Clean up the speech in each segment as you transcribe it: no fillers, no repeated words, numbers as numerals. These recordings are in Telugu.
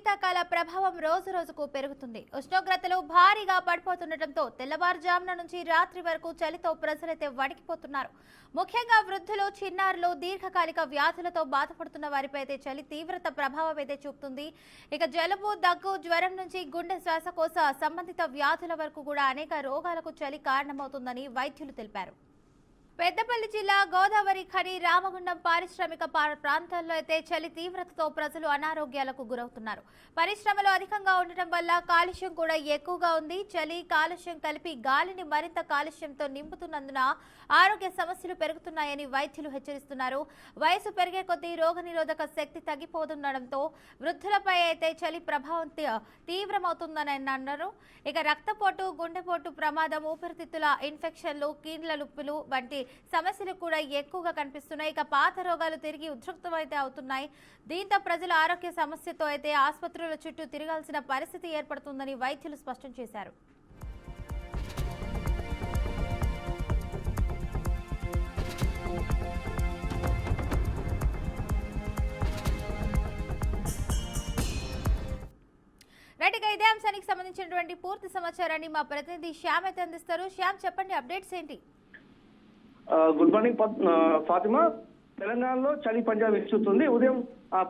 శీతాకాల ప్రభావం రోజు రోజుకు పెరుగుతుంది. ఉష్ణోగ్రతలు భారీగా పడిపోతుండటంతో తెల్లవారుజామున నుంచి రాత్రి వరకు చలితో ప్రజలైతే వణికిపోతున్నారు. ముఖ్యంగా వృద్ధులు, చిన్నారులు, దీర్ఘకాలిక వ్యాధులతో బాధపడుతున్న వారిపై అయితే చలి తీవ్రత ప్రభావం అయితే చూపుతుంది. ఇక జలుబు, దగ్గు, జ్వరం నుంచి గుండె, శ్వాసకోశ సంబంధిత వ్యాధుల వరకు కూడా అనేక రోగాలకు చలి కారణమవుతుందని వైద్యులు తెలిపారు. పెద్దపల్లి జిల్లా గోదావరి ఖని, రామగుండం పారిశ్రామిక ప్రాంతాల్లో అయితే చలి తీవ్రతతో ప్రజలు అనారోగ్యాలకు గురవుతున్నారు. పరిశ్రమలు అధికంగా ఉండటం వల్ల కాలుష్యం కూడా ఎక్కువగా ఉంది. చలి, కాలుష్యం కలిపి గాలిని మరింత కాలుష్యంతో నింపుతున్నందున ఆరోగ్య సమస్యలు పెరుగుతున్నాయని వైద్యులు హెచ్చరిస్తున్నారు. వయసు పెరిగే కొద్దీ రోగనిరోధక శక్తి తగ్గిపోతుండటంతో వృద్ధులపై అయితే చలి ప్రభావం తీవ్రమవుతుందని అన్నారు. ఇక రక్తపోటు, గుండెపోటు ప్రమాదం, ఊపిరితిత్తుల ఇన్ఫెక్షన్లు, కీళ్ల నొప్పులు వంటి సమస్యలు కూడా ఎక్కువగా కనిపిస్తున్నాయి. ఇక పాత రోగాలు తిరిగి ఉధృతమైతే అవుతున్నాయి. దీంతో ప్రజలు ఆరోగ్య సమస్యతో అయితే ఆసుపత్రుల చుట్టూ తిరగాల్సిన పరిస్థితి ఏర్పడుతుందని వైద్యులు స్పష్టం చేశారు. రైట్గా ఇదే అంశానికి సంబంధించినటువంటి పూర్తి సమాచారాన్ని మా ప్రతినిధి శ్యామ్ అయితే అందిస్తారు. శ్యామ్, చెప్పండి, అప్డేట్స్ ఏంటి? Good morning Fatima. తెలంగాణలో చలి పంజాబ్ విస్తుతుంది. ఉదయం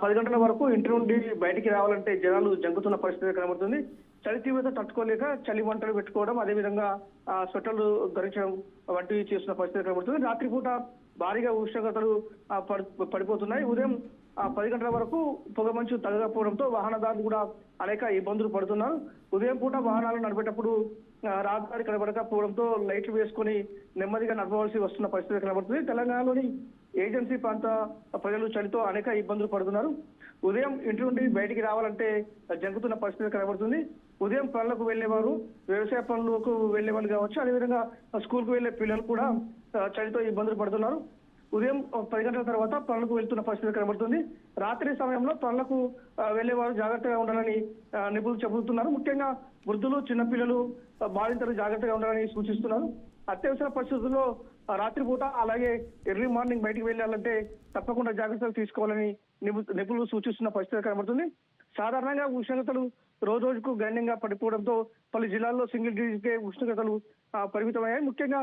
10 గంటల వరకు ఇంటి నుండి బయటికి రావాలంటే జనాలు జంకుతున్న పరిస్థితి కనబడుతుంది. చలి తీవ్రత తట్టుకోలేక చలి మంటలు పెట్టుకోవడం, అదేవిధంగా స్వెటర్లు ధరించడం వంటివి చేస్తున్న పరిస్థితి కనబడుతుంది. రాత్రిపూట భారీగా ఉష్ణోగ్రతలు పడిపోతున్నాయి. ఉదయం 10 గంటల వరకు పొగ మంచు తగ్గకపోవడంతో వాహనదారులు కూడా అనేక ఇబ్బందులు పడుతున్నారు. ఉదయం పూట వాహనాలు నడిపేటప్పుడు రహదారి కనబడకపోవడంతో లైట్లు వేసుకుని నెమ్మదిగా నడపవలసి వస్తున్న పరిస్థితి కనబడుతుంది. తెలంగాణలోని ఏజెన్సీ ప్రాంత ప్రజలు చలితో అనేక ఇబ్బందులు పడుతున్నారు. ఉదయం ఇంటి నుండి బయటికి రావాలంటే జంకుతున్న పరిస్థితి కనబడుతుంది. ఉదయం పనులకు వెళ్లేవారు, వ్యవసాయ పనులకు వెళ్లేవాళ్ళు కావచ్చు, అదేవిధంగా స్కూల్కు వెళ్లే పిల్లలు కూడా చలితో ఇబ్బందులు పడుతున్నారు. ఉదయం 10 గంటల తర్వాత పనులకు వెళ్తున్న పరిస్థితి కనబడుతుంది. రాత్రి సమయంలో పనులకు వెళ్లేవారు జాగ్రత్తగా ఉండాలని నిపుణులు చెబుతున్నారు. ముఖ్యంగా వృద్ధులు, చిన్నపిల్లలు, బాధితులు జాగ్రత్తగా ఉండాలని సూచిస్తున్నారు. అత్యవసర పరిస్థితుల్లో రాత్రిపూట అలాగే ఎర్లీ మార్నింగ్ బయటికి వెళ్ళాలంటే తప్పకుండా జాగ్రత్తలు తీసుకోవాలని నిపుణులు సూచిస్తున్న పరిస్థితి కనబడుతుంది. సాధారణంగా ఉష్ణోగ్రతలు రోజు రోజుకు గణనీయంగా పడిపోవడంతో పలు జిల్లాల్లో సింగిల్ డిజిట్కే ఉష్ణోగ్రతలు పరిమితమయ్యాయి. ముఖ్యంగా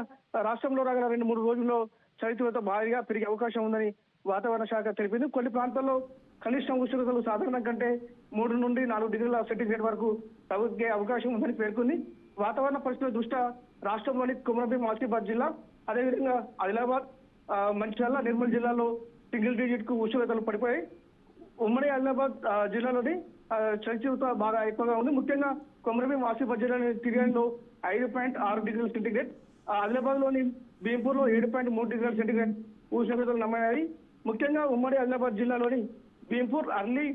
రాష్ట్రంలో రాగల 2-3 రోజుల్లో చలి తీవ్రత భారీగా పెరిగే అవకాశం ఉందని వాతావరణ శాఖ తెలిపింది. కొన్ని ప్రాంతాల్లో కనిష్ట ఉష్ణోగ్రతలు సాధారణం కంటే 3 నుండి 4 డిగ్రీల సెంటీగ్రేడ్ వరకు తగ్గే అవకాశం ఉందని పేర్కొంది. వాతావరణ పరిస్థితుల దృష్ట్యా రాష్ట్రంలోని కొమరంభీం, ఆసిఫాబాద్ జిల్లా, అదేవిధంగా ఆదిలాబాద్, మంచిర్యాల, నిర్మల్ జిల్లాలో సింగిల్ డిజిట్ కు ఉష్ణోగ్రతలు పడిపోయాయి. ఉమ్మడి ఆదిలాబాద్ జిల్లాలోని చలి తీవ్రత బాగా ఎక్కువగా ఉంది. ముఖ్యంగా కొమరంభీం, ఆసిఫాబాద్ జిల్లాలోని తిరియాలో 5.6 డిగ్రీల సెంటీగ్రేడ్, ఆదిలాబాద్ లోని భీంపూర్లో 7.3 డిగ్రీల సెంటీగ్రేడ్ ఉష్ణోగ్రతలు నమోదయ్యాయి. ముఖ్యంగా ఉమ్మడి ఆదిలాబాద్ జిల్లాలోని భీంపూర్, అర్లీ,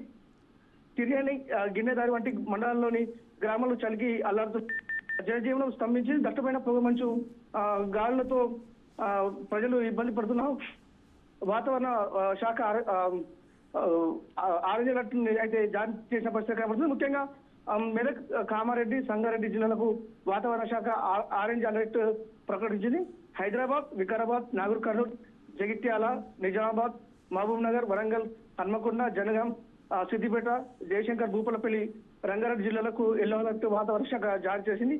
తిరియాని, గిన్నెదారి వంటి మండలాల్లోని గ్రామాలు చలికి అల్లాడుతున్నారు. జనజీవనం స్తంభించి దట్టమైన పొగ మంచు గాలులతో ప్రజలు ఇబ్బంది పడుతున్నారు. వాతావరణ శాఖ ఆరెంజ్ అలర్ట్ అయితే జారీ చేసిన పరిస్థితి కనబడుతుంది. ముఖ్యంగా మెదక్, కామారెడ్డి, సంగారెడ్డి జిల్లాలకు వాతావరణ శాఖ ఆరెంజ్ అలర్ట్ ప్రకటించింది. హైదరాబాద్, వికారాబాద్, నాగర్ కర్నూల్, జగిత్యాల, నిజామాబాద్, మహబూబ్ నగర్, వరంగల్, హన్మకొండ, జనగాం, సిద్దిపేట, జయశంకర్, భూపాలపల్లి, రంగారెడ్డి జిల్లాలకు ఎల్లో అలర్ట్ వాతావరణ శాఖ జారీ చేసింది.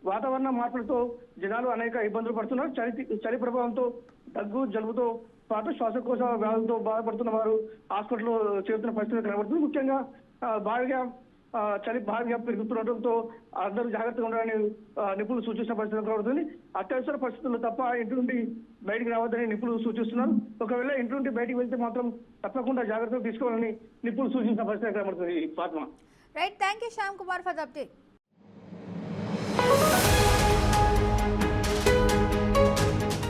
వాతావరణ మార్పులతో జనాలు అనేక ఇబ్బందులు పడుతున్నారు. చలి ప్రభావంతో దగ్గు, జలుబుతో పాటు శ్వాసకోశ వ్యాధులతో బాధపడుతున్న వారు హాస్పిటల్లో చేరుతున్న పరిస్థితి కనబడుతుంది. ముఖ్యంగా చలి భారీగా పెరుగుతుండటంతో అందరూ జాగ్రత్తగా ఉండాలని నిపుణులు సూచించిన పరిస్థితి కనబడుతుంది. అత్యవసర పరిస్థితుల్లో తప్ప ఇంటి నుండి బయటికి రావద్దని నిపుణులు సూచిస్తున్నారు. ఒకవేళ ఇంటి నుండి బయటికి వెళ్తే మాత్రం తప్పకుండా జాగ్రత్తలు తీసుకోవాలని నిపుణులు సూచించిన పరిస్థితి కనబడుతుంది. Fatima. Right, thank you Shyam Kumar for the update.